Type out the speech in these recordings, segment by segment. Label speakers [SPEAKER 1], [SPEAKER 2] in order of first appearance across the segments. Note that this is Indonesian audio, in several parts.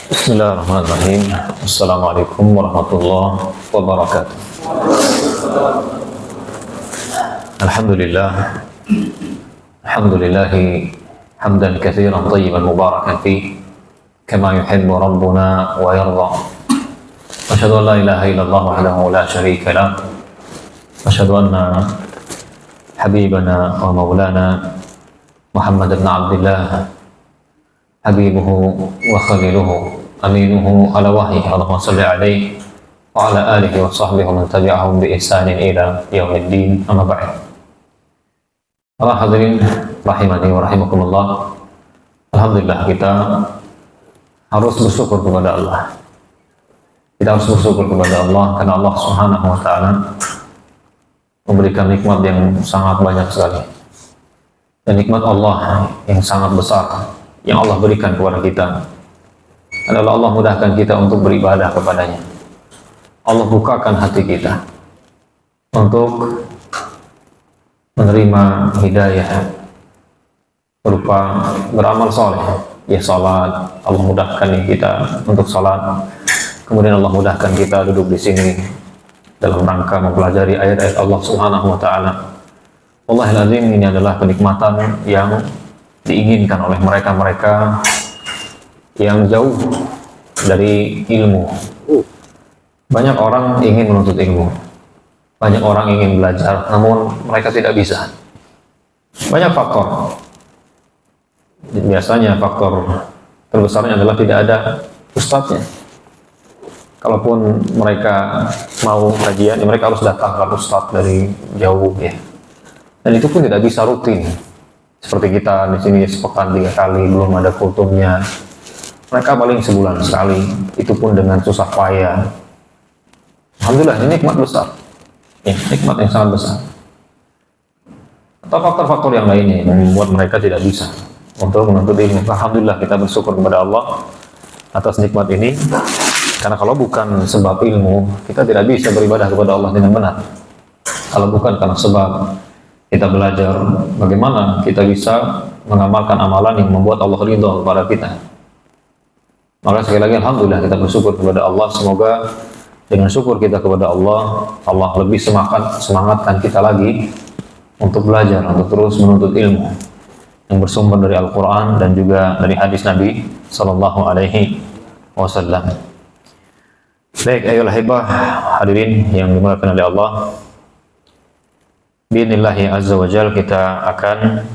[SPEAKER 1] Bismillahirrahmanirrahim. Assalamualaikum warahmatullahi wabarakatuh. Alhamdulillah. Alhamdulillahi hamdan katsiran thayyiban mubarakan fi kama yuhibbu rabbuna wa yarda. Asyhadu an la ilaha illallah wahdahu la syarika lah. Asyhadu anna habibana wa maulana Muhammad ibn Abdullah habibuhu wa khaliluhu aminuhu ala wahyi. Allahumma salli alaihi wa ala alihi wa sahbihi wa man tabi'ahum bi ihsanin ila yaumiddin. Amma ba'd. Para hadirin rahimani wa rahimakumullah. Alhamdulillah, kita harus bersyukur kepada Allah. Kita harus bersyukur kepada Allah karena Allah Subhanahu wa taala memberikan nikmat yang sangat banyak sekali. Dan nikmat Allah yang sangat besar yang Allah berikan kepada kita adalah Allah mudahkan kita untuk beribadah kepadanya. Allah bukakan hati kita untuk menerima hidayah berupa beramal soleh. Ya, salat, Allah mudahkan kita untuk salat. Kemudian Allah mudahkan kita duduk di sini dalam rangka mempelajari ayat-ayat Allah Subhanahu wa taala. Wallahil azim, ini adalah kenikmatan yang diinginkan oleh mereka-mereka yang jauh dari ilmu. Banyak orang ingin menuntut ilmu, banyak orang ingin belajar, namun mereka tidak bisa. Banyak faktor. Biasanya faktor terbesarnya adalah tidak ada ustadznya. Kalaupun mereka mau kajian, mereka harus datang ke ustadz dari jauh, ya. Dan itu pun tidak bisa rutin. Seperti kita di sini sepekan 3 kali, belum ada kultumnya. Mereka paling sebulan sekali, itu pun dengan susah payah. Alhamdulillah, ini nikmat besar. Ya, nikmat yang sangat besar. Atau faktor-faktor yang lainnya yang membuat mereka tidak bisa untuk menuntut ilmu. Alhamdulillah, kita bersyukur kepada Allah atas nikmat ini. Karena kalau bukan sebab ilmu, kita tidak bisa beribadah kepada Allah dengan benar. Kalau bukan karena sebab kita belajar, bagaimana kita bisa mengamalkan amalan yang membuat Allah ridha kepada kita. Maka sekali lagi alhamdulillah, kita bersyukur kepada Allah. Semoga dengan syukur kita kepada Allah, Allah lebih semangatkan kita lagi untuk belajar, untuk terus menuntut ilmu yang bersumber dari Al-Quran dan juga dari hadis Nabi Sallallahu Alaihi Wasallam. Baik, ayolah hibah hadirin yang dimuliakan oleh Allah. Bi'inillahi azza wa jal, kita akan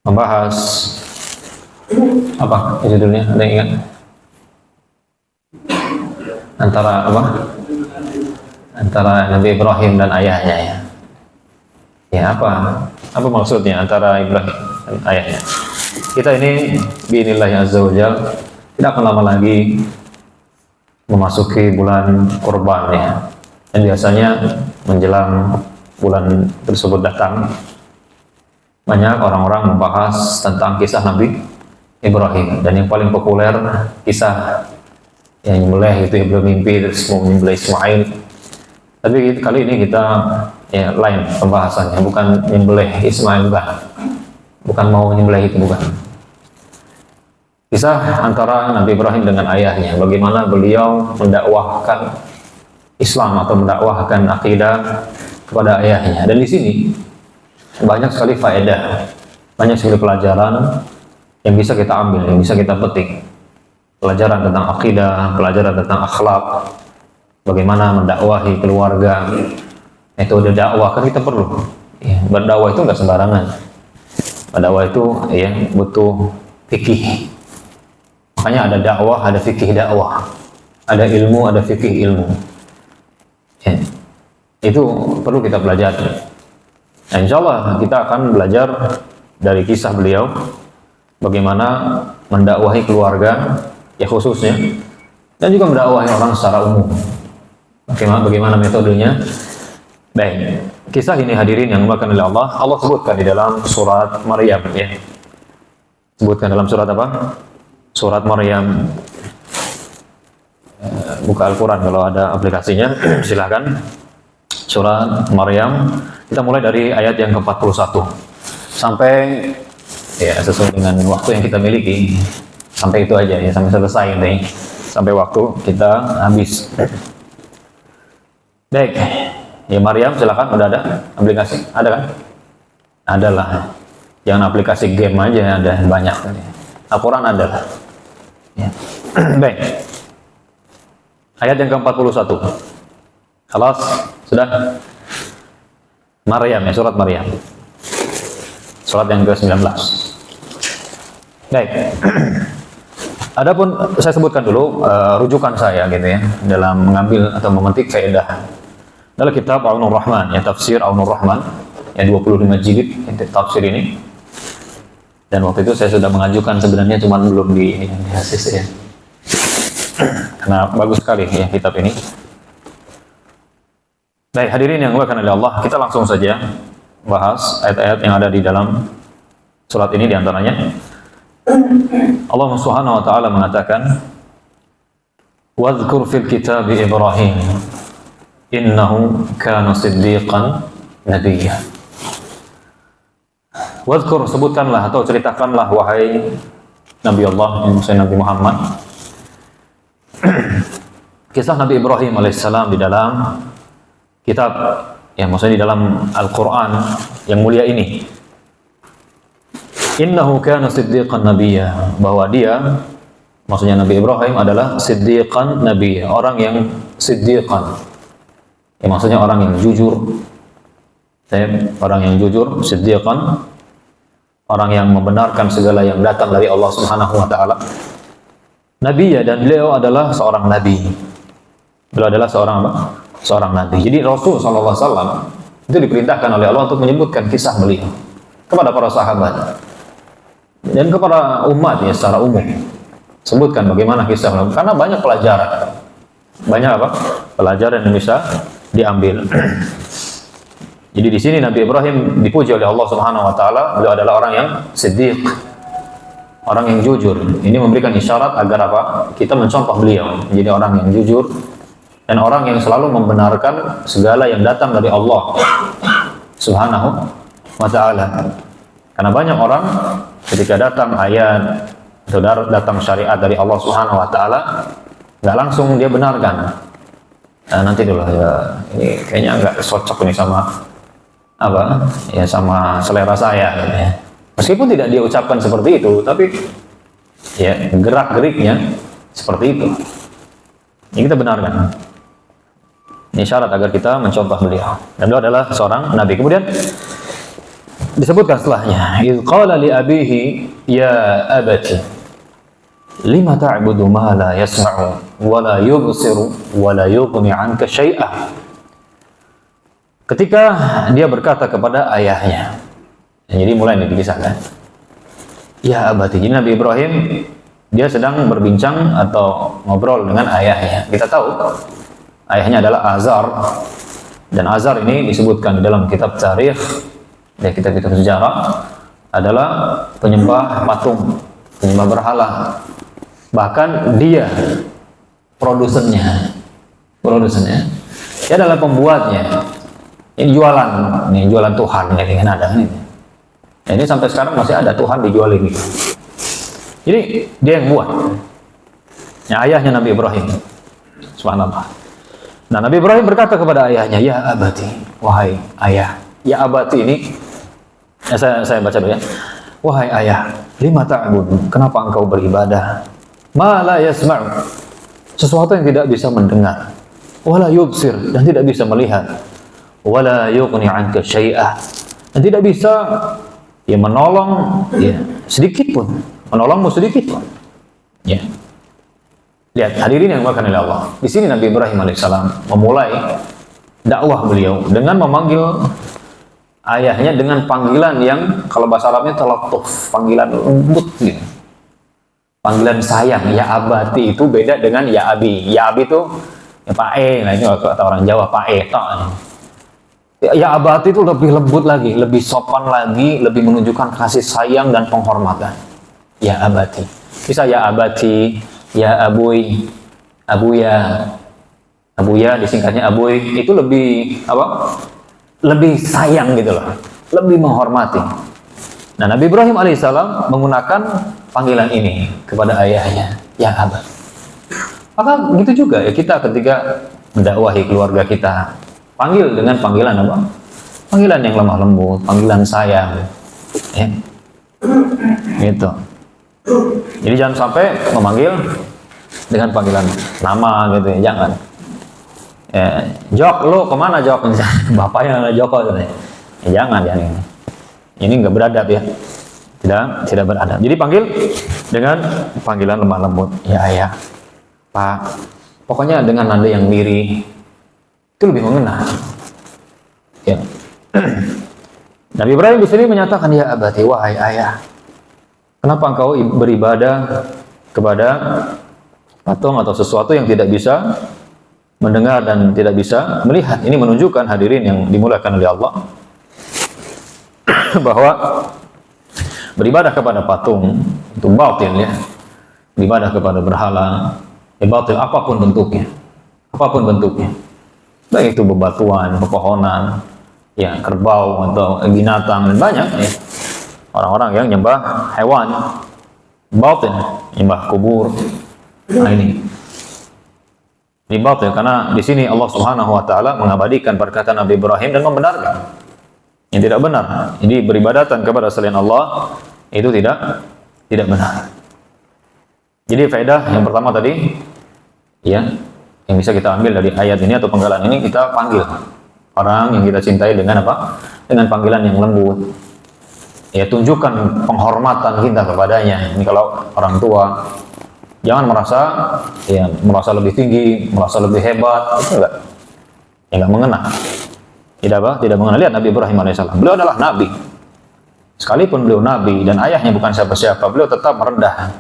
[SPEAKER 1] membahas apa judulnya? Ada yang ingat? Antara apa? Antara Nabi Ibrahim dan ayahnya, ya. Ya, apa maksudnya antara Ibrahim dan ayahnya? Kita ini bi'inillahi azza wa jal tidak akan lama lagi memasuki bulan Kurban, ya. Dan biasanya menjelang bulan tersebut datang, banyak orang-orang membahas tentang kisah Nabi Ibrahim. Dan yang paling populer kisah yang nyembelih itu, yang bermimpi terus mau menyembelih Ismail. Tapi kali ini kita lain pembahasannya, bukan menyembelih Ismail, bukan mau menyembelih itu, bukan. Kisah antara Nabi Ibrahim dengan ayahnya, bagaimana beliau mendakwahkan Islam atau mendakwahkan akidah kepada ayahnya. Dan di sini banyak sekali faedah, banyak sekali pelajaran yang bisa kita ambil, yang bisa kita petik. Pelajaran tentang akidah, pelajaran tentang akhlak, bagaimana mendakwahi keluarga, metode dakwah kan kita perlu. Ya, berdakwah itu nggak sembarangan. Berdakwah itu ya butuh fikih. Makanya ada dakwah, ada fikih dakwah, ada ilmu, ada fikih ilmu. Ya, itu perlu kita pelajari. Nah, insya Allah kita akan belajar dari kisah beliau bagaimana mendakwahi keluarga, ya khususnya, dan juga mendakwahi orang secara umum. Bagaimana metodenya? Baik, kisah ini hadirin yang dimuliakan oleh Allah, Allah sebutkan di dalam surat Maryam, ya. Sebutkan dalam surat apa? Surat Maryam. Buka Al-Quran kalau ada aplikasinya, silahkan. Surat Maryam, kita mulai dari ayat yang ke-41 sampai ya sesuai dengan waktu yang kita miliki, Sampai itu aja ya, sampai selesai ini. Sampai waktu kita habis. Baik. Ya Maryam silakan, udah ada aplikasi? Ada kan? Ada lah. Jangan aplikasi game aja, ada banyak. Al-Quran ada lah. Ya. Baik. Ayat yang ke-41. Khalas, sudah. Maryam ya, surat Maryam. Surat yang ke-19. Baik. Adapun saya sebutkan dulu rujukan saya gitu ya dalam mengambil atau memetik faedah. Dalam kitab Aunur Rahman, ya tafsir Aunur Rahman yang 25 jilid tafsir ini. Dan waktu itu saya sudah mengajukan sebenarnya, cuman belum di ACC ya. Karena bagus sekali ya kitab ini. Baik, hadirin yang dimuliakan oleh Allah, kita langsung saja bahas ayat-ayat yang ada di dalam surat ini. Di antaranya Allah Subhanahu wa taala mengatakan, "Wadhkur fil kitab Ibrahim innahu kana siddiqan nabiyya." Wadhkur, sebutkanlah atau ceritakanlah wahai Nabi Allah, Nabi Muhammad, kisah Nabi Ibrahim alaihissalam di dalam kitab, ya maksudnya di dalam Al-Quran yang mulia ini. Innahu kana siddiqan nabiyya, bahwa dia, maksudnya Nabi Ibrahim adalah siddiqan nabiyya, orang yang siddiqan, ya maksudnya orang yang jujur. Orang yang jujur, siddiqan, orang yang membenarkan segala yang datang dari Allah Subhanahu wa taala. Nabiyya, dan beliau adalah seorang nabi. Beliau adalah seorang apa? Seorang nabi. Jadi Rasul sallallahu alaihi wasallam itu diperintahkan oleh Allah untuk menyebutkan kisah beliau kepada para sahabat dan kepada umat ya secara umum. Sebutkan bagaimana kisah beliau, karena banyak pelajaran. Banyak apa? Pelajaran yang bisa diambil. Jadi di sini Nabi Ibrahim dipuji oleh Allah Subhanahu wa taala, beliau adalah orang yang siddiq, orang yang jujur. Ini memberikan isyarat agar apa? Kita mencontoh beliau menjadi orang yang jujur dan orang yang selalu membenarkan segala yang datang dari Allah Subhanahu wa ta'ala. Karena banyak orang ketika datang ayat atau datang syariat dari Allah Subhanahu wa ta'ala, nggak langsung dia benarkan. Nah, nanti dulu ya, ini kayaknya nggak cocok ini sama apa ya, sama selera saya gitu ya. Meskipun tidak dia ucapkan seperti itu, tapi ya gerak-geriknya seperti itu. Ini kita benarkan. Ini syarat agar kita mencontoh beliau. Dan beliau adalah seorang nabi. Kemudian disebutkan setelahnya, "Idz qala li abihi ya abati lima ta'budu ma la yasma'u wa la yubsiru wa la yughni 'anka syai'a." Ketika dia berkata kepada ayahnya. Jadi mulai nih dikisahkan. Ya abati. Jadi Nabi Ibrahim dia sedang berbincang atau ngobrol dengan ayahnya. Kita tahu ayahnya adalah Azar, dan Azar ini disebutkan di dalam kitab tarikh, ya kitab-kitab sejarah, adalah penyembah patung, penyembah berhala. Bahkan dia produsennya, dia adalah pembuatnya. Ini jualan, ini jualan Tuhan, ini kan ada kan ini. Ini sampai sekarang masih ada Tuhan dijual ini. Jadi dia yang buat. Ya, ayahnya Nabi Ibrahim. Subhanallah. Nah, Nabi Ibrahim berkata kepada ayahnya, ya abati, wahai ayah. Ya abati ini, saya baca dulu ya. Wahai ayah, lima ta'bud, kenapa engkau beribadah? Ma la yasma'u, sesuatu yang tidak bisa mendengar. Wala yubsir, dan tidak bisa melihat. Wala yughni 'anka syai'ah, dan tidak bisa ya menolong ya sedikit pun, menolongmu sedikit pun. Ya. Lihat hadirin yang dimuliakan oleh Allah. Di sini Nabi Ibrahim alaihissalam memulai dakwah beliau dengan memanggil ayahnya dengan panggilan yang kalau bahasa Arabnya talatuf, panggilan lembut gitu. Panggilan sayang. Ya abati itu beda dengan ya abi. Ya abi itu ya Pak E. Nah ini kata orang Jawa Pak E. Ya abati itu lebih lembut lagi, lebih sopan lagi, lebih menunjukkan kasih sayang dan penghormatan. Ya abati. Bisa ya abati, ya abuy, abuya, abuya disingkatnya abuy, itu lebih apa? Lebih sayang gitu loh, lebih menghormati. Nah, Nabi Ibrahim alaihissalam menggunakan panggilan ini kepada ayahnya, ya abah. Maka begitu juga ya kita ketika mendakwahi keluarga kita, panggil dengan panggilan apa? Panggilan yang lemah lembut, panggilan sayang, ya. Gitu. Jadi jangan sampai memanggil dengan panggilan nama gitu ya, jangan. Ya, Jok, lu kemana Jok? Bapaknya Joko gitu ya. Jangan. Ini nggak beradab ya. Tidak beradab. Jadi panggil dengan panggilan lemah lembut. Ya ayah, Pak. Pokoknya dengan nada yang lirih. Itu lebih mengena. Ya. Nabi Ibrahim di sini menyatakan, ya abati, wahai ayah, kenapa engkau beribadah kepada patung atau sesuatu yang tidak bisa mendengar dan tidak bisa melihat? Ini menunjukkan, hadirin yang dimuliakan oleh Allah, bahwa beribadah kepada patung itu batil ya. Beribadah kepada berhala ya batil, apapun bentuknya. Baik itu bebatuan, pepohonan, ya kerbau atau binatang, dan banyak ya. Orang-orang yang nyembah hewan batil, nyembah kubur. Nah ini batil karena di sini Allah Subhanahu wa taala mengabadikan perkataan Nabi Ibrahim dan membenarkan yang tidak benar. Jadi beribadatan kepada selain Allah itu tidak benar. Jadi faedah yang pertama tadi ya, yang bisa kita ambil dari ayat ini atau penggalan ini, kita panggil orang yang kita cintai dengan apa? Dengan panggilan yang lembut. Ya, tunjukkan penghormatan kita kepadanya. Ini kalau orang tua, jangan merasa lebih tinggi, merasa lebih hebat, itu enggak mengena. Tidak mengena. Lihat Nabi Ibrahim alaihissalam. Beliau adalah nabi. Sekalipun beliau nabi dan ayahnya bukan siapa-siapa, beliau tetap merendah.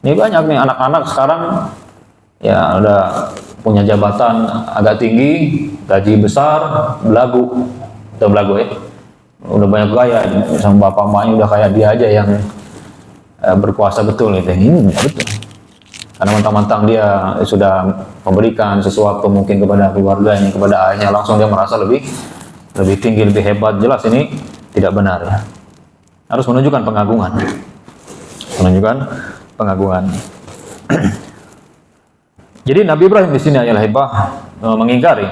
[SPEAKER 1] Ini banyak nih anak-anak sekarang ya udah punya jabatan agak tinggi, gaji besar, belagu ya. Udah banyak gaya, sama bapak emaknya udah kayak dia aja yang berkuasa betul gitu. Ini enggak betul. Karena mentang-mentang dia sudah memberikan sesuatu mungkin kepada keluarganya, kepada ayahnya, langsung dia merasa lebih tinggi, lebih hebat. Jelas ini tidak benar ya. Harus menunjukkan pengagungan. Jadi Nabi Ibrahim di sini adalah mengingkari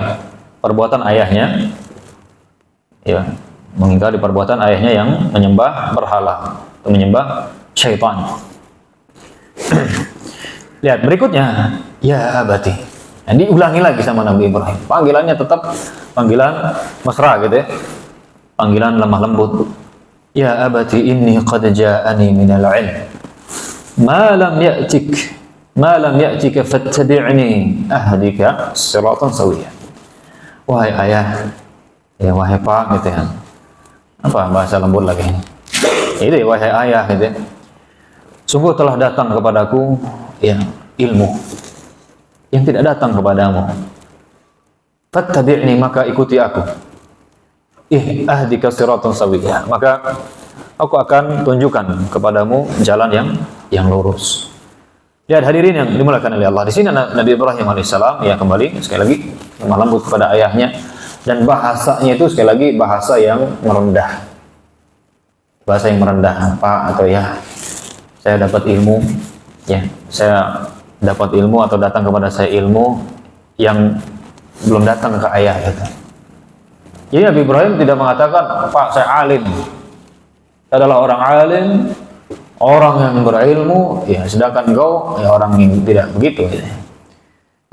[SPEAKER 1] perbuatan ayahnya, ya, mengingkari perbuatan ayahnya yang menyembah berhala, atau menyembah syaitan. Lihat berikutnya, ya abati. Nah, diulangi lagi sama Nabi Ibrahim. Panggilannya tetap panggilan mesra gitu ya, panggilan lemah lembut. Ya abati inni qad ja'ani minal ilm ma lam ya'tika fattabi'ni ahdika siratan sawiyya. Wahai ayah, ya wahai pak gitu ya. Apa bahasa lembut lagi? Itu ya, wahai ayah gitu ya. Sungguh telah datang kepadaku ya ilmu yang tidak datang kepadamu. Fattabi'ni, maka ikuti aku. Ahdika siratan sawiyya, maka aku akan tunjukkan kepadamu jalan yang lurus. Lihat hadirin yang dimuliakan oleh Allah. Di sini Nabi Ibrahim alaihissalam ya kembali sekali lagi lemah lembut kepada ayahnya, dan bahasanya itu sekali lagi bahasa yang merendah. Bahasa yang merendah, Pak, atau ya saya dapat ilmu, ya saya dapat ilmu atau datang kepada saya ilmu yang belum datang ke ayah gitu. Jadi Nabi Ibrahim tidak mengatakan, Pak saya alim, saya adalah orang alim, orang yang berilmu, ya sedangkan engkau ya orang yang tidak begitu gitu.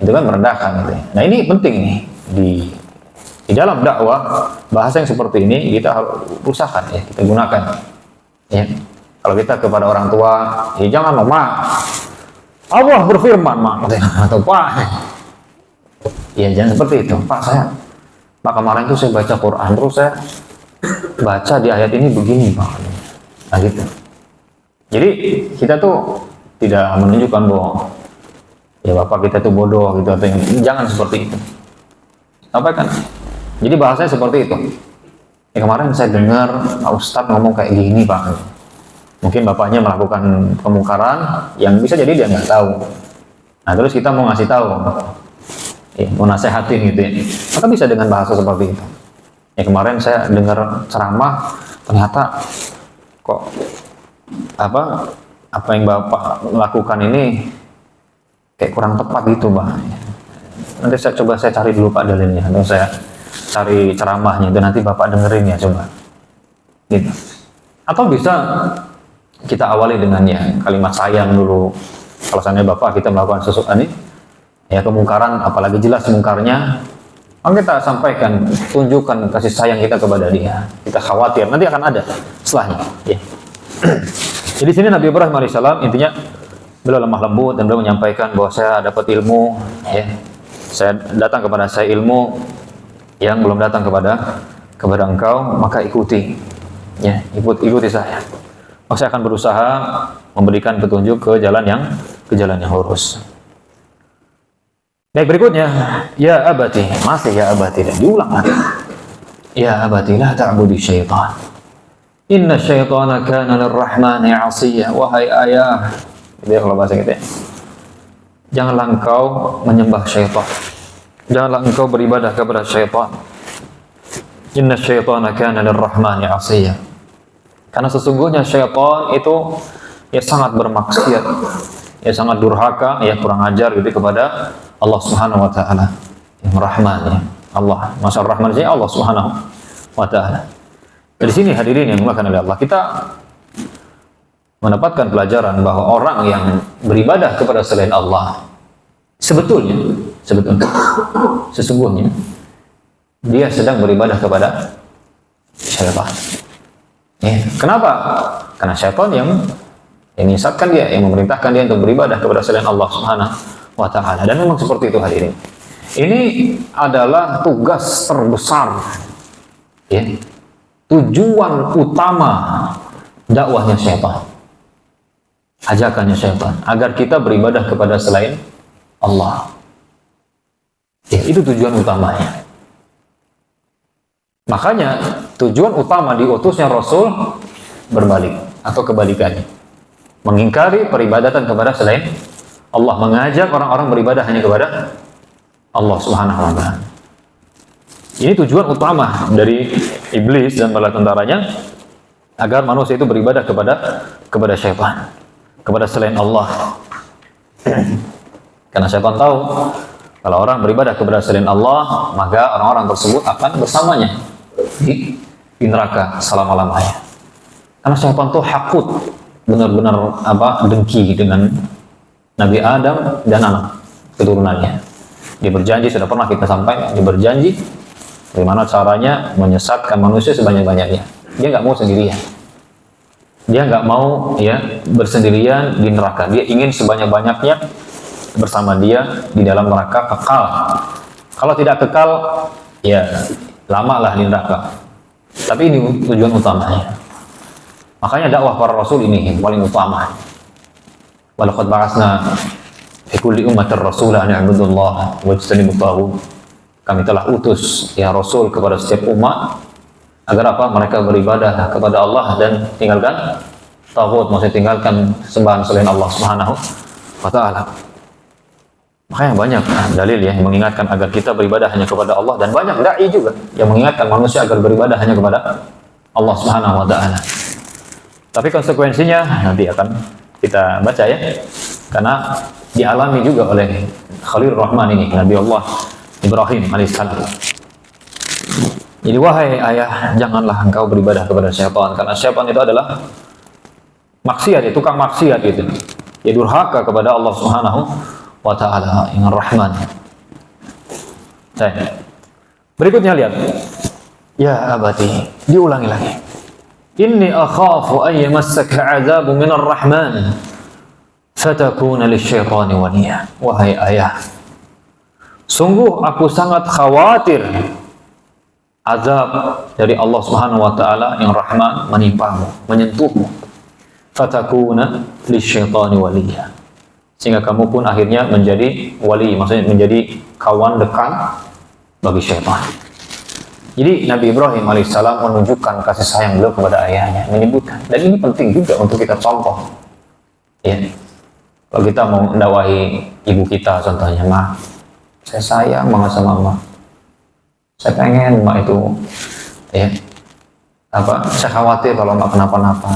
[SPEAKER 1] Itu kan merendahkan gitu. Nah ini penting nih di dalam dakwah, bahasa yang seperti ini kita harus usahakan ya, kita gunakan ya. Kalau kita kepada orang tua, ya jangan mak, Allah berfirman mak, atau Pak ya jangan seperti itu. Pak Pak kemarin itu saya baca Quran, terus saya baca di ayat ini begini Pak. Nah gitu. Jadi kita tuh tidak menunjukkan bahwa ya bapak kita tuh bodoh gitu, atau jangan seperti itu. Apa kan? Jadi bahasanya seperti itu. Ya kemarin saya dengar Pak Ustadz ngomong kayak gini Pak. Mungkin bapaknya melakukan kemungkaran yang bisa jadi dia nggak tahu. Nah terus kita mau ngasih tahu, ya, mau nasehatin gitu ya. Maka bisa dengan bahasa seperti itu. Ya kemarin saya dengar ceramah, ternyata kok apa yang Bapak lakukan ini kayak kurang tepat gitu, Pak. Nanti saya cari dulu Pak dalilnya, atau saya cari ceramahnya, dan nanti Bapak dengerin ya coba. Gitu. Atau bisa kita awali dengan ya kalimat sayang dulu. Kalau seandainya Bapak kita melakukan sesuatu ini, ya kemungkaran, apalagi jelas mungkarnya, maka kita sampaikan, tunjukkan kasih sayang kita kepada dia. Kita khawatir, nanti akan ada setelahnya. Ya. Jadi sini Nabi Ibrahim alaihissalam intinya beliau lemah lembut dan beliau menyampaikan bahwa saya dapat ilmu, ya, saya datang kepada saya ilmu yang belum datang kepada engkau, maka ikuti, ya, ikuti saya. Maka saya akan berusaha memberikan petunjuk ke jalan yang lurus. Baik, berikutnya, ya abati, masih ya abati, dan diulang lagi. Ya abati, la ta'budi syaitan. Inna syaitana kana lirrahmani 'asiyya. Wahai ayah, itu kalau bahasa kita. Janganlah engkau menyembah syaitan. Janganlah engkau beribadah kepada syaitan. Inna syaitana kana lirrahmani 'asiyya. Karena sesungguhnya syaitan itu ya sangat bermaksiat, ya sangat durhaka, ya kurang ajar gitu kepada Allah Subhanahu wa taala. Yang Rahman, ya. Allah, Masya Rahman sini Allah Subhanahu wa taala. Dari sini hadirin yang dimuliakan oleh Allah, kita mendapatkan pelajaran bahwa orang yang beribadah kepada selain Allah sesungguhnya dia sedang beribadah kepada syaitan. Ya, kenapa? Karena syaitan yang menyesatkan dia, yang memerintahkan dia untuk beribadah kepada selain Allah Subhanahu wa taala. Dan memang seperti itu hadirin. Ini adalah tugas terbesar, ya, tujuan utama dakwahnya syaitan, ajakannya syaitan, agar kita beribadah kepada selain Allah. Ya, itu tujuan utamanya. Makanya tujuan utama diutusnya Rasul berbalik atau kebalikannya, mengingkari peribadatan kepada selain Allah, mengajak orang-orang beribadah hanya kepada Allah Subhanahu wa taala. Ini tujuan utama dari iblis dan bala tentaranya, agar manusia itu beribadah kepada syaitan, kepada selain Allah. Karena syaitan tahu kalau orang beribadah kepada selain Allah, maka orang-orang tersebut akan bersamanya di neraka selama-lamanya. Karena syaitan itu hakut, benar-benar dengki dengan Nabi Adam dan anak keturunannya. Dia berjanji, sudah pernah kita sampaikan, dia berjanji bagaimana caranya menyesatkan manusia sebanyak-banyaknya. Dia nggak mau sendirian. Dia nggak mau ya bersendirian di neraka. Dia ingin sebanyak-banyaknya bersama dia di dalam neraka kekal. Kalau tidak kekal, ya lamalah di neraka. Tapi ini tujuan utamanya. Makanya dakwah para rasul ini yang paling utama. Walaqad ba'atsna fi kulli ummatin rasulan an i'budullaha wa ijtanibut taghut. Kami telah utus ya Rasul kepada setiap umat agar apa? Mereka beribadah kepada Allah dan tinggalkan taghut, maksudnya tinggalkan sembahan selain Allah Subhanahu wa taala. Makanya banyak dalil ya yang mengingatkan agar kita beribadah hanya kepada Allah, dan banyak dai juga yang mengingatkan manusia agar beribadah hanya kepada Allah Subhanahu wa taala. Tapi konsekuensinya nanti akan kita baca ya. Karena dialami juga oleh Khalil Rahman ini, Nabi Allah Ibrahim alaihissalam. Jadi wahai ayah, janganlah engkau beribadah kepada syaitan, karena syaitan itu adalah maksiat, itu tukang maksiat gitu. Dia durhaka kepada Allah Subhanahu wa taala yang Rahman. Berikutnya lihat. Ya abati, diulangi lagi. Inni akhafu an yamassaka 'adzabu minar rahman fatakuna lisyaitani waliya. Wahai ayah, sungguh aku sangat khawatir azab dari Allah Subhanahu wa taala yang Rahman menimpamu, menyentuhmu. Fatakuna lisyaitani waliya. Sehingga kamu pun akhirnya menjadi wali, maksudnya menjadi kawan dekat bagi syaitan. Jadi Nabi Ibrahim alaihissalam menunjukkan kasih sayang beliau kepada ayahnya, menyebutkan, dan ini penting juga untuk kita contoh. Ya, kalau kita mau mendakwahi ibu kita, contohnya, "Ma, saya sayang banget sama Emak. Saya pengen Emak itu, ya, saya khawatir kalau Emak kenapa-napa.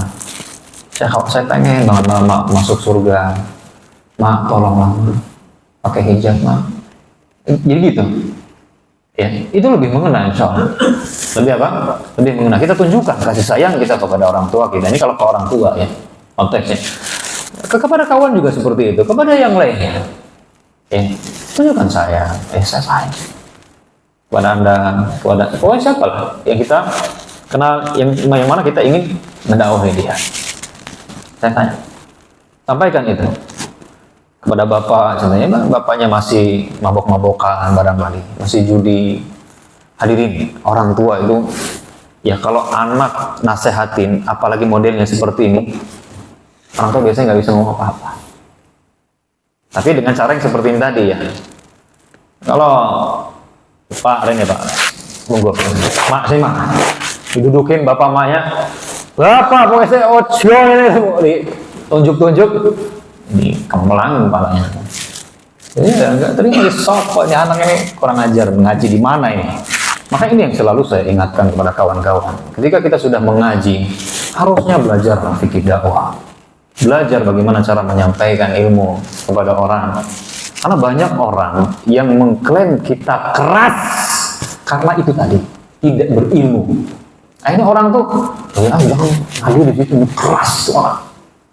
[SPEAKER 1] Saya pengen banget mak masuk surga. Mak, tolonglah mak, pakai hijab mak. Jadi gitu. Ya, itu lebih mengena insya Allah. Lebih apa? Lebih mengena. Kita tunjukkan kasih sayang kita kepada orang tua kita. Ini kalau ke orang tua ya, konteksnya. Kepada kawan juga seperti itu. Kepada yang lainnya, ya, tunjukkan saya sayang kepada anda, kepada siapa lah yang kita kenal, yang mana kita ingin mendakwahi dia. Saya tanya, sampaikan itu kepada bapak, contohnya bapaknya masih mabok-mabokan barangkali, masih judi. Hadirin, orang tua itu ya kalau anak nasehatin, apalagi modelnya seperti ini, orang tua biasanya nggak bisa ngomong apa-apa. Tapi dengan cara yang seperti ini tadi ya. Kalau Pak Ren ya Pak, monggo. Mak sih mak, didudukin bapak maknya, bapak pokoknya saya ojo ini, tunjuk-tunjuk. Ini kemelang kepalanya. Iya, enggak terima sok ini anak ini kurang ajar, mengaji di mana ini? Maka ini yang selalu saya ingatkan kepada kawan-kawan. Ketika kita sudah mengaji, harusnya belajar fikih dakwah. Belajar bagaimana cara menyampaikan ilmu kepada orang. Karena banyak orang yang mengklaim kita keras karena itu tadi, tidak berilmu. Akhirnya orang tuh, jangan ngaji di situ keras orang.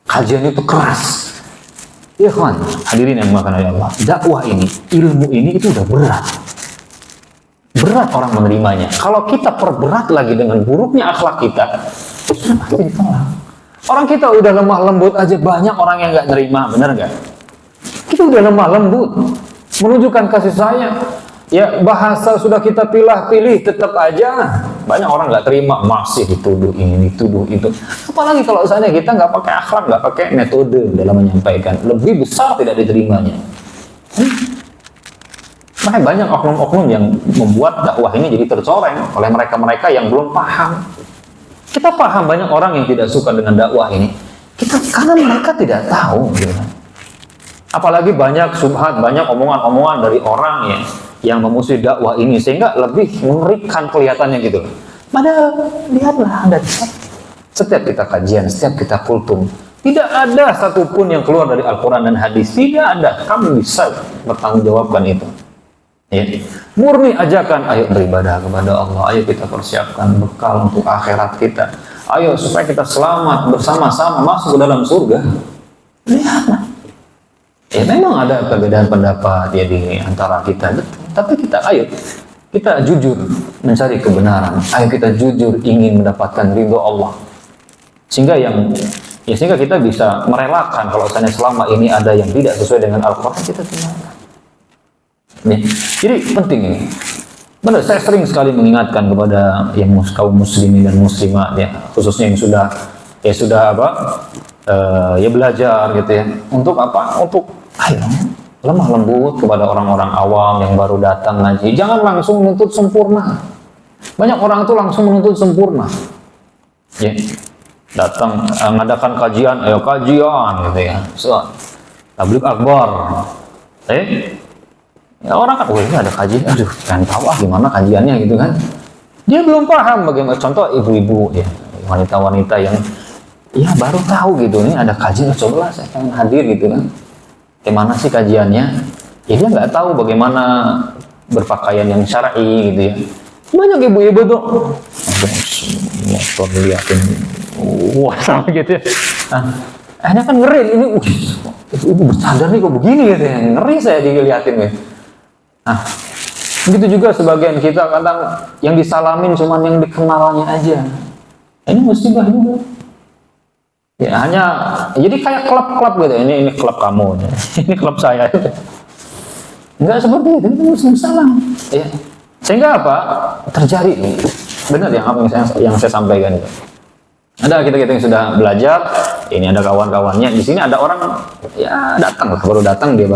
[SPEAKER 1] Kajian itu keras. Ya kawan, hadirin yang dimuliakan oleh Allah, dakwah ini, ilmu ini itu udah berat. Berat orang menerimanya. Kalau kita perberat lagi dengan buruknya akhlak kita, sudah pasti ditolak. Orang kita udah lemah lembut aja banyak orang yang nggak nerima, benar nggak? Kita udah lemah lembut, menunjukkan kasih sayang. Ya bahasa sudah kita pilih-pilih, tetap aja banyak orang nggak terima, masih dituduh ini, dituduh itu. Apalagi kalau misalnya kita nggak pakai akhlak, nggak pakai metode dalam menyampaikan, lebih besar tidak diterimanya. Makanya banyak oknum-oknum yang membuat dakwah ini jadi tercoreng oleh mereka-mereka yang belum paham. Kita paham banyak orang yang tidak suka dengan dakwah ini, karena mereka tidak tahu. Gitu. Apalagi banyak subhat, banyak omongan-omongan dari orang yang memusuhi dakwah ini, sehingga lebih mengerikan kelihatannya gitu. Padahal lihatlah Anda, setiap kita kajian, setiap kita kultum, tidak ada satupun yang keluar dari Al-Quran dan hadis. Tidak ada. Kamu bisa bertanggung jawabkan itu. Ya. Murni ajakan, ayo beribadah kepada Allah, ayo kita persiapkan bekal untuk akhirat kita, ayo supaya kita selamat bersama-sama masuk ke dalam surga. Lihatlah. Ya memang ada perbedaan pendapat ya di antara kita, tapi ayo kita jujur mencari kebenaran, ayo kita jujur ingin mendapatkan ridho Allah, sehingga kita bisa merelakan kalau misalnya selama ini ada yang tidak sesuai dengan Al-Quran, kita tinggalkan. Ya. Jadi penting ini. Benar, saya sering sekali mengingatkan kepada yang kaum muslimin dan muslimat ya, khususnya yang sudah belajar gitu ya, untuk apa? Untuk ayo lemah lembut kepada orang-orang awam yang baru datang ngaji. Jangan langsung menuntut sempurna. Banyak orang itu langsung menuntut sempurna. Ya. Datang mengadakan kajian, ayo kajian gitu ya. Tabligh akbar. Ya orang kan, ini ada kajian, aduh, pengen tahu gimana kajiannya gitu kan. Dia belum paham bagaimana, contoh ibu-ibu ya, wanita-wanita yang ya baru tahu gitu, ini ada kajian, cobalah saya pengen hadir gitu kan. Gimana sih kajiannya? Ya dia nggak tahu bagaimana berpakaian yang syar'i gitu ya. Banyak ibu-ibu tuh, motor liatin, wah sama gitu ya. Akhirnya kan ngeri, ini ibu bercadar nih kok begini gitu ya, ngeri saya diliatin ya. Begitu juga sebagian kita kadang yang disalamin cuman yang dikenalnya aja. Ini musibah juga. Ya hanya jadi kayak klub-klub gitu. Ini klub kamu, ini klub saya. Enggak seperti itu muslim salah. Ya. Sehingga apa? Terjadi benar yang saya sampaikan itu. Ada kita yang sudah belajar, ini ada kawan-kawannya di sini, ada orang ya datang lah, baru datang dia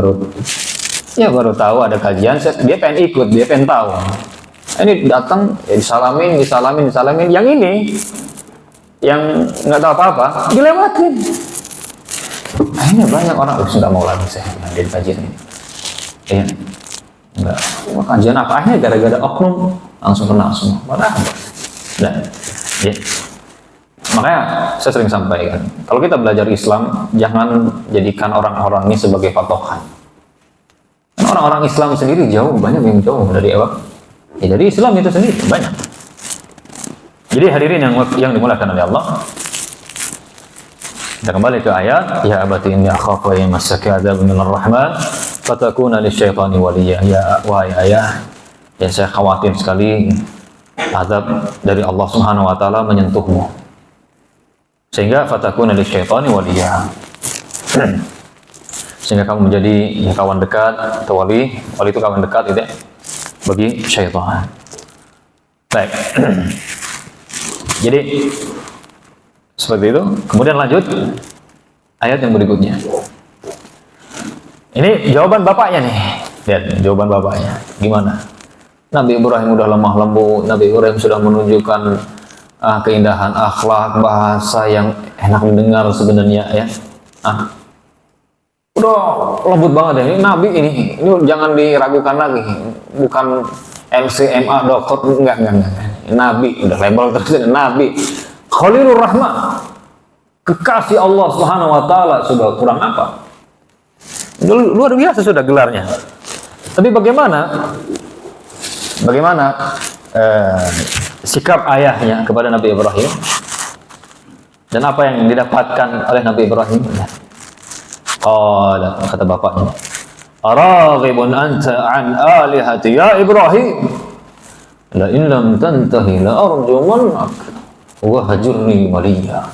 [SPEAKER 1] baru tahu ada kajian, dia pengen ikut, dia pengen tahu. Ini datang, ya disalamin. Yang ini, yang nggak tahu apa-apa, dilewatin. Akhirnya banyak orang, nggak mau lagi saya hadir kajian ini. Ya, nggak, kajian apa? Akhirnya gara-gara oknum langsung kenal semua. Padahal, ya. Makanya saya sering sampaikan, kalau kita belajar Islam, jangan jadikan orang-orang ini sebagai patokan. Orang-orang Islam sendiri banyak yang jauh dari apa? Ya, dari Islam itu sendiri banyak. Jadi hadirin yang dimulakan oleh Allah. Kita kembali ke ayat, ya abati inni akhafu an yamassaka adzabun minir rahman fatakuna lisyaitani waliya. Ya wahai ayah, ya saya khawatir sekali azab dari Allah Subhanahu wa taala menyentuhmu. Sehingga fatakuna lisyaitani waliya. Sehingga kamu menjadi kawan dekat atau wali itu kawan dekat itu bagi syaitan. Baik. Jadi seperti itu. Kemudian lanjut ayat yang berikutnya. Ini jawaban bapaknya nih. Lihat jawaban bapaknya. Gimana? Nabi Ibrahim udah lemah lembut. Nabi Ibrahim sudah menunjukkan keindahan akhlak, bahasa yang enak didengar sebenarnya ya. Udah lembut banget ya. Ini Nabi ini jangan diragukan lagi. Bukan LCMA dokter enggak. Nabi udah label terus Nabi Khalilur Rahman, kekasih Allah Subhanahu wa taala. Sudah kurang apa? Luar biasa sudah gelarnya. Tapi bagaimana sikap ayahnya kepada Nabi Ibrahim dan apa yang didapatkan oleh Nabi Ibrahim? Kata bapaknya, "Araghibun anta an alihati ya Ibrahim? La in lam tantahi la arjumannak wa hajurni maliya."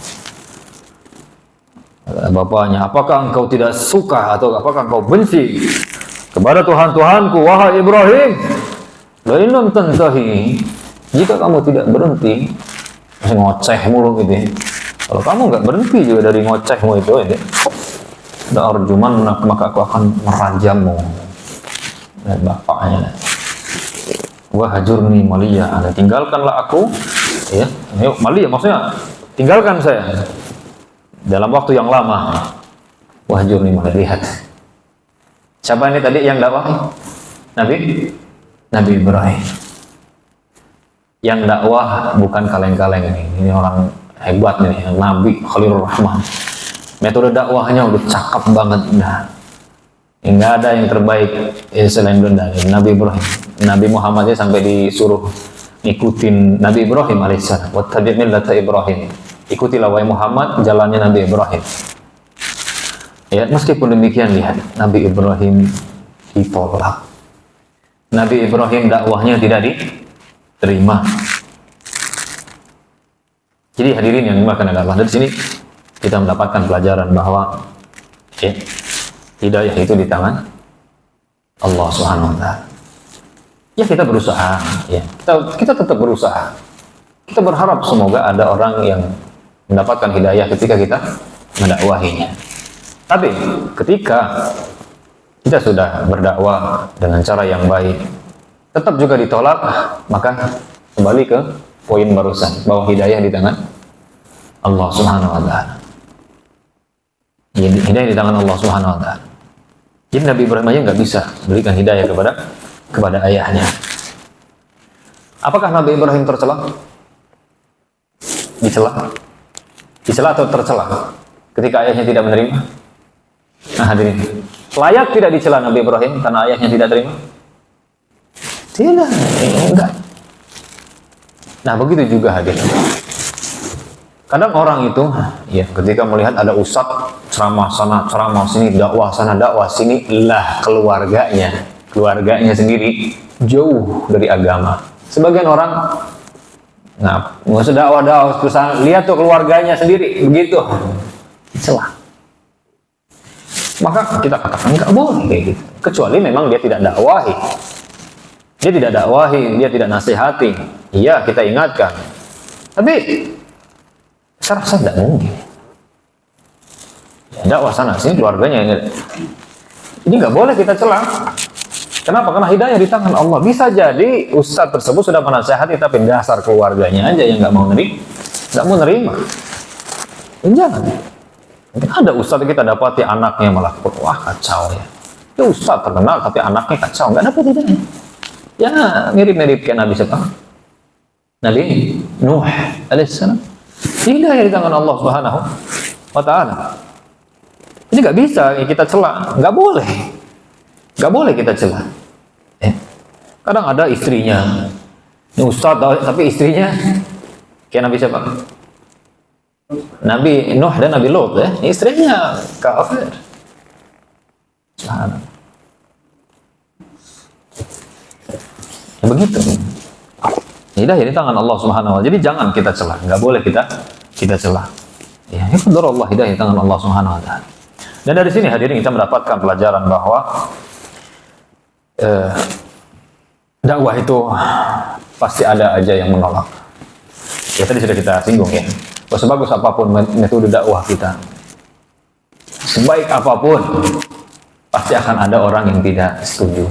[SPEAKER 1] Bapaknya, apakah engkau tidak suka atau apakah engkau benci kepada Tuhan-Tuhanku wahai Ibrahim? La in lam tantahi, jika kamu tidak berhenti masih ngoceh mulu gitu ya. Kalau kamu nggak berhenti juga dari ngocehmu itu ya, la arjumannak, maka aku akan merajammu. Dan bapaknya, wa hajurni maliya, tinggalkanlah aku ya. Maliya maksudnya tinggalkan saya dalam waktu yang lama. Wa hajurni maliya. Lihat siapa ini tadi yang dakwah? Nabi Ibrahim. Yang dakwah bukan kaleng-kaleng ini orang hebat nih, Nabi Khalilur Rahman. Metode dakwahnya udah cakep banget dah. Enggak ada yang terbaik selain Nabi Ibrahim. Nabi Muhammadnya sampai disuruh ikutin Nabi Ibrahim alaihissalam. Wattabi' millata Ibrahim. Ikutilah wahai Muhammad jalannya Nabi Ibrahim. Ya, meskipun demikian lihat Nabi Ibrahim ditolak. Nabi Ibrahim dakwahnya tidak diterima. Jadi hadirin yang dimakan Allah, dari sini kita mendapatkan pelajaran bahwa hidayah itu di tangan Allah Subhanahu wa taala. Ya kita berusaha, ya. Kita tetap berusaha. Kita berharap semoga ada orang yang mendapatkan hidayah ketika kita mendakwahinya. Tapi ketika kita sudah berdakwah dengan cara yang baik, tetap juga ditolak, maka kembali ke poin barusan bahwa hidayah di tangan Allah Subhanahu wa taala. Hidayah di tangan Allah Subhanahu wa taala. Jadi Nabi Ibrahim aja nggak bisa berikan hidayah kepada ayahnya. Apakah Nabi Ibrahim tercela? Dicela atau tercela ketika ayahnya tidak menerima? Nah hadirin, layak tidak dicela Nabi Ibrahim karena ayahnya tidak terima? Tidak, enggak. Nah begitu juga hadirin. Kadang orang itu, ya ketika melihat ada ustadz ceramah sana, ceramah sini, dakwah sana, dakwah sini, lah keluarganya sendiri jauh dari agama. Sebagian orang, nah nggak usah dakwah terus lihat tuh keluarganya sendiri begitu, celah. Maka kita katakan nggak boleh kayak gitu, kecuali memang dia tidak dakwahi. Dia tidak nasihati. Iya, kita ingatkan. Tapi saya rasa tidak mungkin. Dakwah sana sini keluarganya. Ini nggak boleh kita celah. Kenapa? Karena hidayah di tangan Allah. Bisa jadi ustadz tersebut sudah menasihati, tapi dasar keluarganya aja yang nggak mau nerima. Jangan. Mungkin ada ustadz kita dapati anaknya malah wah kacau ya. Ya ustadz terkenal tapi anaknya kacau, nggak dapat hidayah. Ya mirip-mirip kayak Nabi siapa? Nabi Nuh alaihissalam. Hidayah di tangan Allah Subhanahu wa Ta'ala. Ini nggak bisa kita cela, nggak boleh kita cela. Kadang ada istrinya, ini Ustaz tapi istrinya kayak Nabi siapa? Nabi Nuh dan Nabi Lot, istrinya kafir. Ya begitu. Hidayah di tangan Allah Subhanahu wa Ta'ala. Jadi jangan kita celah, nggak boleh kita celah. Ya, qadar Allah, hidayah di tangan Allah Subhanahu wa Ta'ala. Dan dari sini hadirin kita mendapatkan pelajaran bahwa dakwah itu pasti ada aja yang menolak. Ya tadi sudah kita singgung ya. Sebagus apapun metode dakwah kita, sebaik apapun, pasti akan ada orang yang tidak setuju.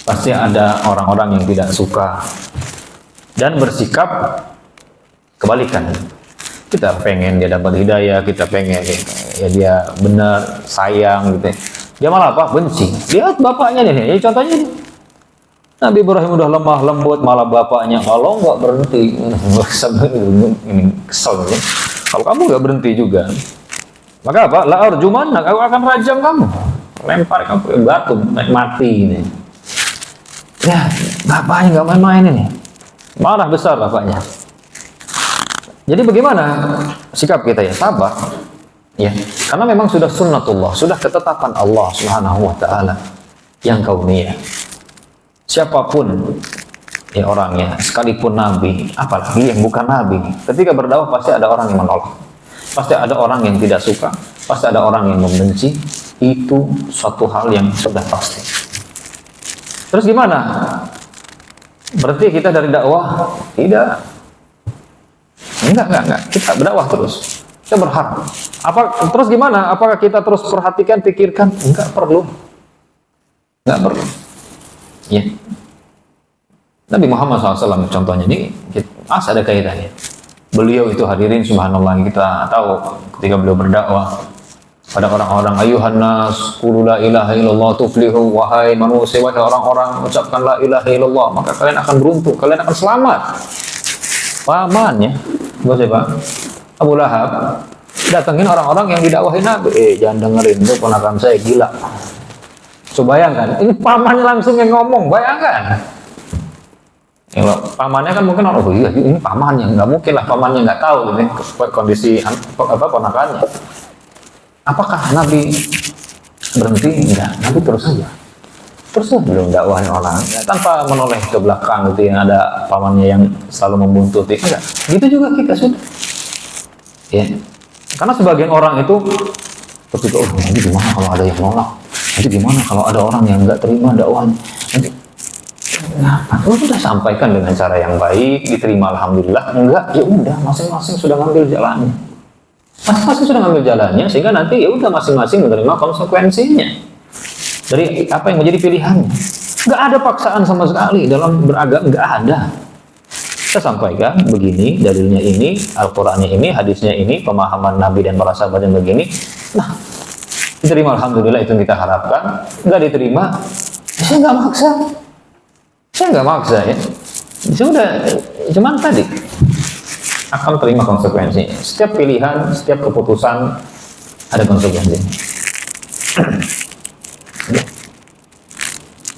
[SPEAKER 1] Pasti ada orang-orang yang tidak suka dan bersikap kebalikan. Kita pengen dia dapat hidayah, kita pengen ya dia benar, sayang gitu. Dia malah apa? Benci. Lihat bapaknya nih, contohnya ini. Nabi Ibrahim udah lemah lembut, malah bapaknya kalau nggak berhenti, ini kesel ya. Kalau kamu nggak berhenti juga, maka apa? La arjumannak, aku akan rajam kamu, lempar kamu ke batu, mati ini. Ya, bapaknya nggak main-main ini, marah besar bapaknya. Jadi bagaimana sikap kita ya? Sabar, ya, karena memang sudah sunnatullah, sudah ketetapan Allah Subhanahu wa Ta'ala yang kauniyah. Siapapun ya orangnya, sekalipun nabi, apalagi yang bukan nabi, ketika berdakwah pasti ada orang yang menolak, pasti ada orang yang tidak suka, pasti ada orang yang membenci. Itu suatu hal yang sudah pasti. Terus gimana? Berarti kita dari dakwah? Tidak. Enggak. Kita berdakwah terus. Kita berharap. Terus gimana? Apakah kita terus perhatikan, pikirkan? Enggak perlu. Ya. Nabi Muhammad SAW contohnya ini ada kaitannya. Beliau itu hadirin subhanallah, kita tahu ketika beliau berdakwah pada orang-orang, ayuhan nas qulu la ilaha illallah tuflihu, wahai manusia, wahai orang-orang, ucapkan la ilaha illallah maka kalian akan beruntung, kalian akan selamat. Pamannya siapa? Abu Lahab datengin orang-orang yang didakwahi Nabi, jangan dengerin, itu ponakan saya gila. Coba bayangkan, ini pamannya langsung yang ngomong, bayangkan. Kalau pamannya kan mungkin orang, oh iya ini pamannya, nggak mungkin lah pamannya nggak tahu ini kondisi ponakannya. Apakah Nabi berhenti? Enggak, Nabi terus saja. Terus belum dakwahin orang, ya, tanpa menoleh ke belakang gitu yang ada pamannya yang selalu membuntuti. Enggak, gitu juga kita sudah. Ya, karena sebagian orang itu ketika nanti gimana kalau ada yang nolak? Nanti gimana kalau ada orang yang nggak terima dakwahnya? Nanti, aku sudah sampaikan dengan cara yang baik, diterima alhamdulillah. Enggak, ya udah masing-masing sudah ngambil jalannya. Masing-masing sudah ngambil jalannya, sehingga nanti ya udah masing-masing menerima konsekuensinya dari apa yang menjadi pilihannya. Nggak ada paksaan sama sekali dalam beragama, nggak ada. Saya sampaikan begini, dalilnya ini, Al-Qur'annya ini, hadisnya ini, pemahaman Nabi dan para sahabatnya begini. Nah, diterima alhamdulillah, itu yang kita harapkan. Nggak diterima, saya nggak maksa. Saya nggak maksa ya. Sudah, cuman tadi akan terima konsekuensinya. Setiap pilihan, setiap keputusan ada konsekuensinya.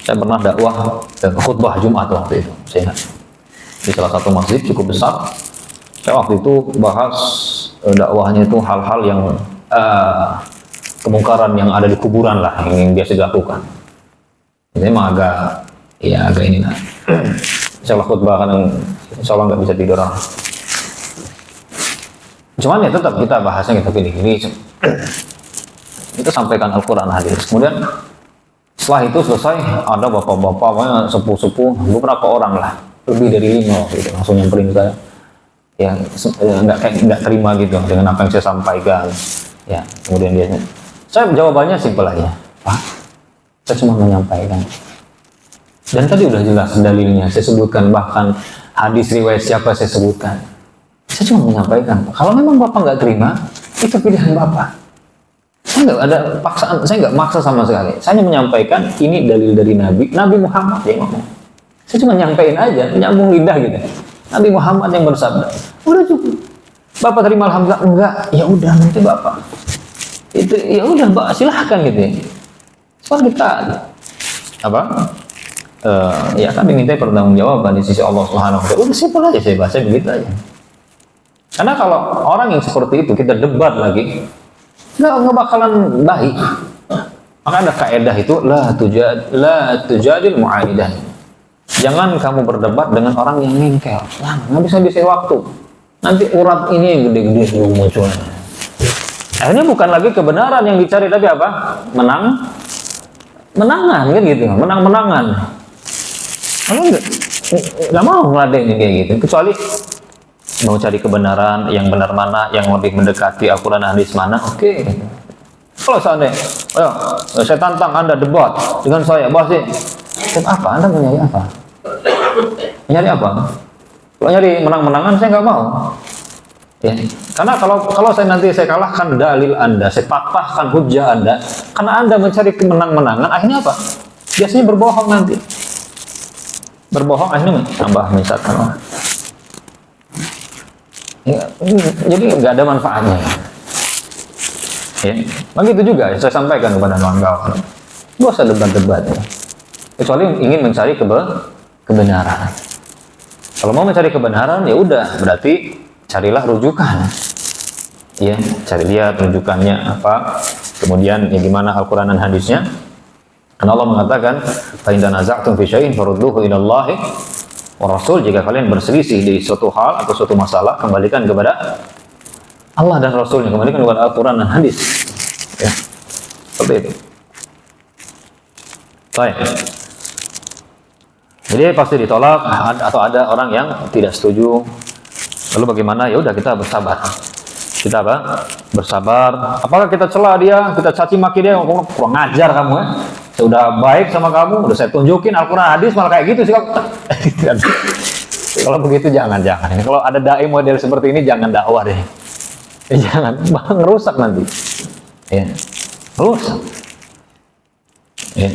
[SPEAKER 1] Saya pernah dakwah khutbah Jumat waktu itu, saya ingat, di salah satu masjid cukup besar. Saya waktu itu bahas dakwahnya itu hal-hal yang kemungkaran yang ada di kuburan lah, yang biasa dilakukan. Ini mah agak ini lah. Saya khutbah kan, insya Allah nggak bisa tidur orang. Cuman ya tetap kita bahasnya kita pilih-pilih. Kita sampaikan Al-Quran hadis. Kemudian setelah itu selesai, ada bapak-bapak, sepuh-sepuh, beberapa orang lah, lebih dari 5 gitu, langsung nyamperin saya. Ya nggak terima gitu dengan apa yang saya sampaikan. Ya kemudian saya jawabannya simpel aja, Pak, saya cuma menyampaikan. Dan tadi udah jelas dalilnya, saya sebutkan, bahkan hadis riwayat siapa saya sebutkan. Saya cuma menyampaikan, kalau memang Bapak nggak terima, itu pilihan Bapak. Saya nggak ada paksaan, saya nggak maksa sama sekali. Saya hanya menyampaikan, ini dalil dari Nabi Muhammad yang ngomong. Saya cuma nyampaikan aja, nyambung lidah gitu. Nabi Muhammad yang bersabda, udah cukup. Bapak terima alhamdulillah, enggak, ya udah nanti bapak itu ya udah Mbak silahkan gitu ya. Soal kita apa? Ya kan diminta pertanggungjawaban di sisi Allah Subhanahu wa taala. Udah simpel aja saya bahasa begitu aja. Karena kalau orang yang seperti itu kita debat lagi, nggak bakalan baik. Maka ada kaedah itu la tujadil mu'anidah. Jangan kamu berdebat dengan orang yang mengkel. Nah, nggak bisa waktu. Nanti urat ini yang gede-gede dulu muncul. Akhirnya bukan lagi kebenaran yang dicari, tapi apa? Menangan kan gitu, menang-menangan. Kamu nggak mau ngeladenin kayak gitu, kecuali mau cari kebenaran yang benar mana, yang lebih mendekati Al-Quran dan hadis mana, oke. Kalau seandainya, ayo, saya tantang Anda debat dengan saya, bahas ini. Apa? Anda mau nyari apa? Nyari apa? Kalau nyari menang-menangan, saya nggak mau. Ya. Karena kalau saya kalahkan dalil Anda, saya patahkan hujah Anda, karena Anda mencari kemenang-menangan, akhirnya apa? Biasanya berbohong nanti. Berbohong akhirnya tambah menyesatkan orang. Ya, jadi nggak ada manfaatnya. Ya, begitu juga saya sampaikan kepada kawan-kawan. Gak usah debat-debat ya. Kecuali ingin mencari kebenaran. Kalau mau mencari kebenaran ya udah, berarti carilah rujukan. Ya, cari lihat rujukannya apa. Kemudian ya gimana Al-Qur'an dan hadisnya. Karena Allah mengatakan, "Fa in tanaza'tum fi syai'in farudduhu ila Allahi wa Rasul." Jika kalian berselisih di suatu hal atau suatu masalah, kembalikan kepada Allah dan Rasulnya, kembalikan kepada Al-Quran dan hadis. Ya, seperti itu. Baik. Jadi pasti ditolak atau ada orang yang tidak setuju. Lalu bagaimana? Ya udah, kita bersabar. Kita apa? Bersabar. Apakah kita cela dia, kita caci maki dia, kurang ngajar kamu ya? Saya udah baik sama kamu, udah saya tunjukin Al-Quran hadis malah kayak gitu sih kamu. Kalau begitu jangan. Kalau ada dai model seperti ini jangan dakwah deh. Jangan, ngerusak nanti. Ya, rusak. Ya.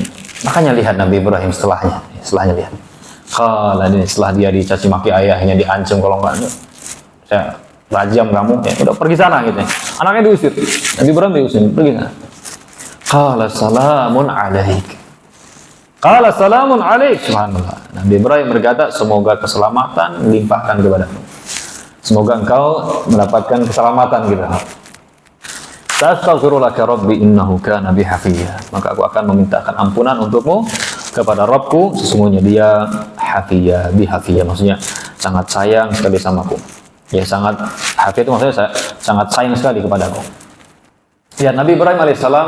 [SPEAKER 1] Makanya lihat Nabi Ibrahim setelahnya lihat. Kalau ini setelah dia dicaci maki ayahnya, diancam kalau enggak saya rajam kamu, ya udah pergi sana gitu. Anaknya diusir. Nabi Ibrahim diusir, pergi sana. Qala salamun alaik. Qala salamun alaik. Subhanallah. Nabi Ibrahim berkata, semoga keselamatan limpahkan kepadamu. Semoga engkau mendapatkan keselamatan gitu. Astaghfirulaka rabbi innahu kana bi hafiyya. Maka aku akan memintakan ampunan untukmu kepada Rabbku, sesungguhnya dia hafiyya, bi hafiyya, maksudnya sangat sayang sekali samaku. Ya, sangat hafiyya itu maksudnya sangat sayang sekali kepadaku. Ya, Nabi Ibrahim alaihissalam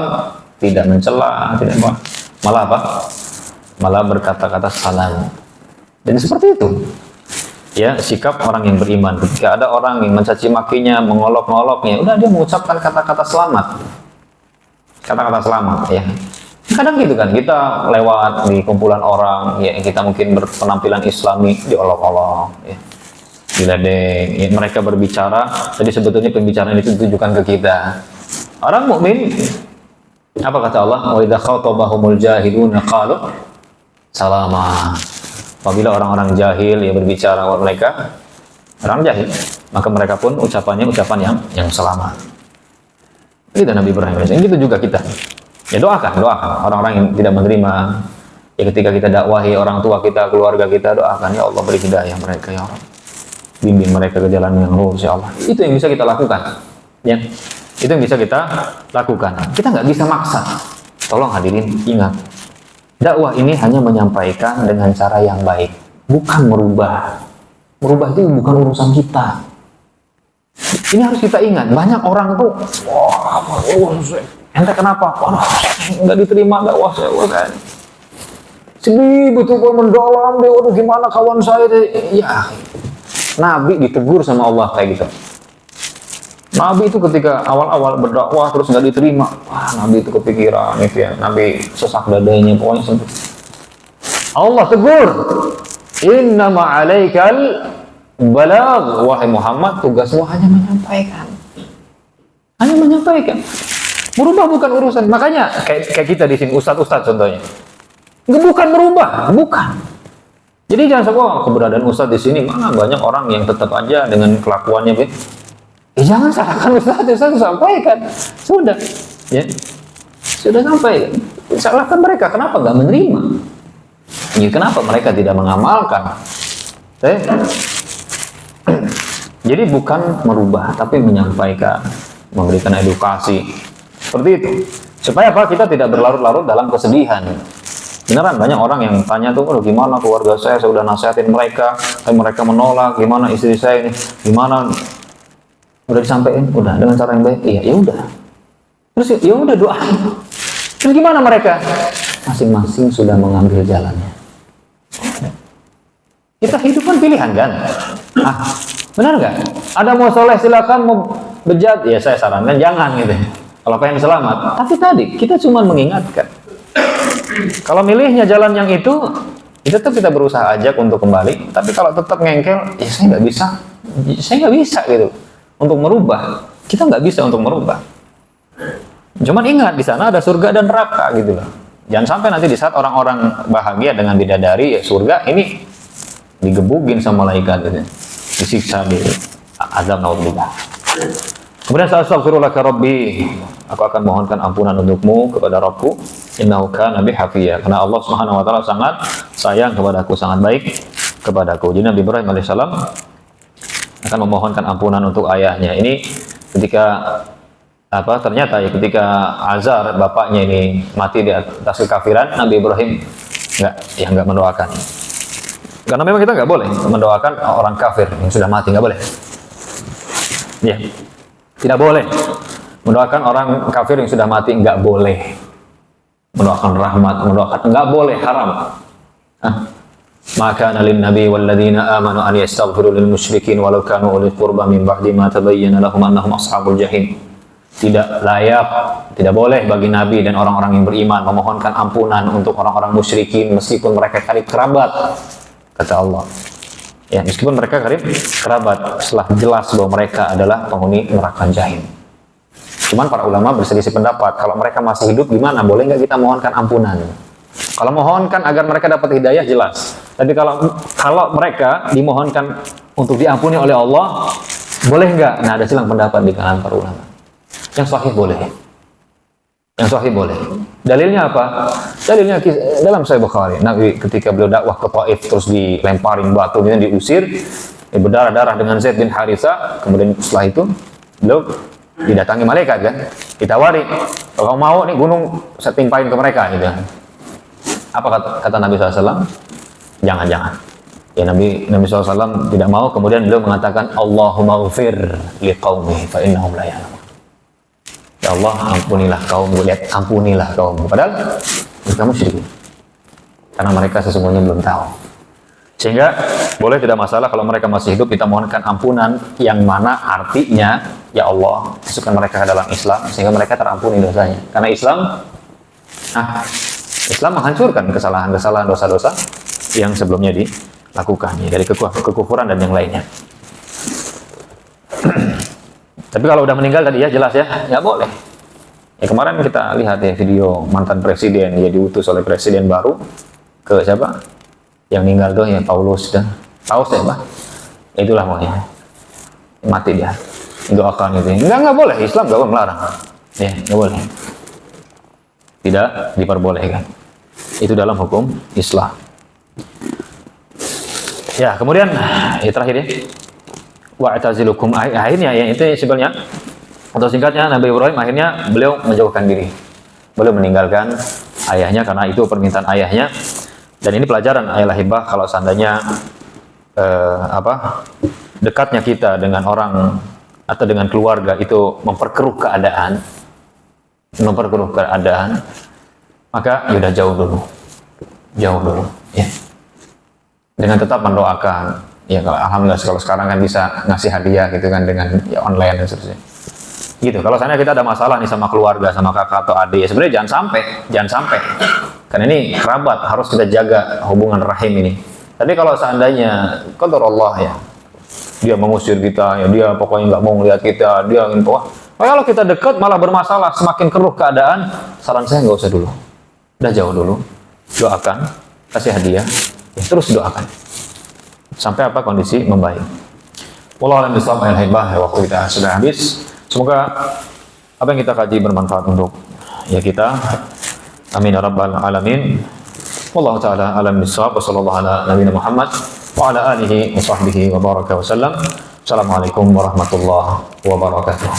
[SPEAKER 1] tidak mencela, tidak apa, malah apa? Malah berkata-kata salam. Dan seperti itu. Ya, sikap orang yang beriman. Ketika ada orang yang mencaci makinya, mengolok-ngoloknya, udah dia mengucapkan kata-kata selamat. Kata-kata selamat, ya. Kadang gitu kan, kita lewat di kumpulan orang, ya kita mungkin berpenampilan Islami, diolok-olok, ya. Diledek, ya, mereka berbicara, jadi sebetulnya pembicaraan itu ditujukan ke kita. Orang mukmin, apa kata Allah? Wa idza khatabahumul jahiluna qalu salama. Apabila orang-orang jahil yang berbicara kepada mereka, orang jahil, maka mereka pun ucapannya ucapan yang selamat. Itu Nabi Ibrahim. Gitu juga kita. Ya doakan orang-orang yang tidak menerima. Ya ketika kita dakwahi orang tua kita, keluarga kita, doakan ya Allah beri hidayah mereka ya Allah. Bimbing mereka ke jalan yang lurus ya Allah. Itu yang bisa kita lakukan. Ya. Itu yang bisa kita lakukan. Kita nggak bisa maksa. Tolong hadirin ingat. Dakwah ini hanya menyampaikan dengan cara yang baik, bukan merubah. Merubah itu bukan urusan kita. Ini harus kita ingat. Banyak orang tuh, wah, ente kenapa? Wah, nggak diterima dakwah saya. Sedih betul mendalam deh. Waduh, gimana kawan saya deh? Ya, Nabi ditegur sama Allah kayak gitu. Nabi itu ketika awal-awal berdakwah terus nggak diterima, wah Nabi itu kepikiran itu ya, Nabi sesak dadanya pokoknya sampai. Allah tegur, inna ma'alaikal balagh, wahai Muhammad tugasmu hanya menyampaikan, merubah bukan urusan. Makanya kayak kita di sini ustadz contohnya, bukan merubah, bukan. Jadi jangan sampai keberadaan ustadz di sini, mana banyak orang yang tetap aja dengan kelakuannya Jangan salahkan Ustaz sampaikan. Sudah, ya. Sudah sampai. Salahkan mereka, kenapa nggak menerima? Ya, kenapa mereka tidak mengamalkan? Jadi bukan merubah, tapi menyampaikan, memberikan edukasi. Seperti itu. Supaya apa? Kita tidak berlarut-larut dalam kesedihan. Beneran banyak orang yang tanya tuh, gimana keluarga saya udah nasihatin mereka, tapi mereka menolak, gimana istri saya ini, gimana? Udah disampaikan, udah dengan cara yang baik. Iya, ya udah. Terus ya udah doa. Terus gimana mereka? Masing-masing sudah mengambil jalannya. Kita hidup kan pilihan kan? Benar nggak? Ada mau soleh silakan, mau bejat ya saya sarankan jangan gitu. Kalau pengen selamat. Tapi tadi kita cuma mengingatkan. Kalau milihnya jalan yang itu tetap kita berusaha ajak untuk kembali. Tapi kalau tetap ngengkel, ya saya nggak bisa gitu. Untuk merubah, kita nggak bisa untuk merubah. Cuman ingat di sana ada surga dan neraka gitu loh. Jangan sampai nanti di saat orang-orang bahagia dengan bidadari ya surga ini digebugin sama malaikat gitu. Disiksa di azab naudzubillah. Kemudian astaghfirullah rabbi, aku akan mohonkan ampunan untukmu kepada Rabbku, innahu kana bi hafiyya, karena Allah Subhanahu wa taala sangat sayang kepadaku, sangat baik kepadaku. Jadi Nabi Ibrahim alaihissalam akan memohonkan ampunan untuk ayahnya. Ini ketika ternyata ya ketika Azar bapaknya ini mati di atas kekafiran, Nabi Ibrahim nggak mendoakan. Karena memang kita nggak boleh mendoakan orang kafir yang sudah mati, nggak boleh. Ya, tidak boleh mendoakan orang kafir yang sudah mati, nggak boleh. Mendoakan rahmat, nggak boleh, haram. Maka nalin nabi walladzina amanu an yastaghfiru lil musyrikin walau kanu uli qurba min ba'di ma tabayyana lahum annahum ashabul jahim. Tidak layak, tidak boleh bagi nabi dan orang-orang yang beriman memohonkan ampunan untuk orang-orang musyrikin meskipun mereka karib kerabat, kata Allah. Ya, meskipun mereka karib kerabat, setelah jelas bahwa mereka adalah penghuni neraka jahim. Cuman para ulama berselisih pendapat, kalau mereka masih hidup gimana? Boleh nggak kita mohonkan ampunan? Kalau mohonkan agar mereka dapat hidayah jelas. Tapi kalau mereka dimohonkan untuk diampuni oleh Allah, boleh nggak? Nah, ada silang pendapat di kalangan para ulama. Yang sahih boleh. Yang sahih boleh. Dalilnya apa? Dalilnya dalam Sahih Bukhari. Nabi ketika beliau dakwah ke Taif terus dilemparin batu, kemudian diusir, berdarah-darah dengan Zaid bin Haritha. Kemudian setelah itu beliau didatangi malaikat kan, ditawari, kalau mau nih gunung saya timpain ke mereka gitu. Apa kata Nabi SAW? Jangan. Ya Nabi SAW tidak mau. Kemudian beliau mengatakan, Allahumma ghfir liqaumi fa innahum la ya'lamun. Ya Allah, ampunilah kaummu, ampunilah kaummu. Padahal mereka musyrik, karena mereka sesungguhnya belum tahu. Sehingga boleh, tidak masalah kalau mereka masih hidup kita mohonkan ampunan, yang mana artinya ya Allah masukkan mereka ke dalam Islam sehingga mereka terampuni dosanya. Karena Islam menghancurkan kesalahan-kesalahan, dosa-dosa yang sebelumnya dilakukan, ya, dari kekufuran dan yang lainnya. Tapi kalau udah meninggal tadi ya jelas ya, nggak boleh. Ya kemarin kita lihat ya video mantan presiden, dia diutus oleh presiden baru ke siapa? Yang meninggal tuh ya Paus ya Pak. Itulah pokoknya. Mati dia. Doakan itu. Nggak boleh. Islam nggak boleh melarang. Ya, nggak boleh. Tidak diperbolehkan. Itu dalam hukum Islam. Ya, kemudian terakhir ya. Wa'tazilukum, akhirnya ya itu sebenarnya atau singkatnya Nabi Ibrahim akhirnya beliau menjauhkan diri. Beliau meninggalkan ayahnya karena itu permintaan ayahnya. Dan ini pelajaran ayah hibah kalau seandainya dekatnya kita dengan orang atau dengan keluarga itu memperkeruh keadaan, maka yaudah jauh dulu ya. Dengan tetap mendoakan. Ya kalau alhamdulillah kalau sekarang kan bisa ngasih hadiah gitu kan dengan ya online dan seterusnya. Gitu. Kalau seandainya kita ada masalah nih sama keluarga, sama kakak atau adik, ya sebenarnya jangan sampai. Karena ini kerabat, harus kita jaga hubungan rahim ini. Tapi kalau seandainya qadar Allah ya, dia mengusir kita, ya dia pokoknya nggak mau ngelihat kita, dia ingin kalau kita dekat malah bermasalah, semakin keruh keadaan, saran saya nggak usah dulu. Udah jauh dulu, doakan, kasih hadiah, ya terus doakan. Sampai kondisi membaik. Wallahu a'lam bishawab. Waktu kita sudah habis. Semoga apa yang kita kaji bermanfaat untuk kita. Amin ya rabbal alamin. Wallahu ta'ala alam bishawab. Wassallallahu ala nabiyina Muhammad wa ala alihi wa sahbihi wa baraka wa sallam. Assalamualaikum warahmatullahi wabarakatuh.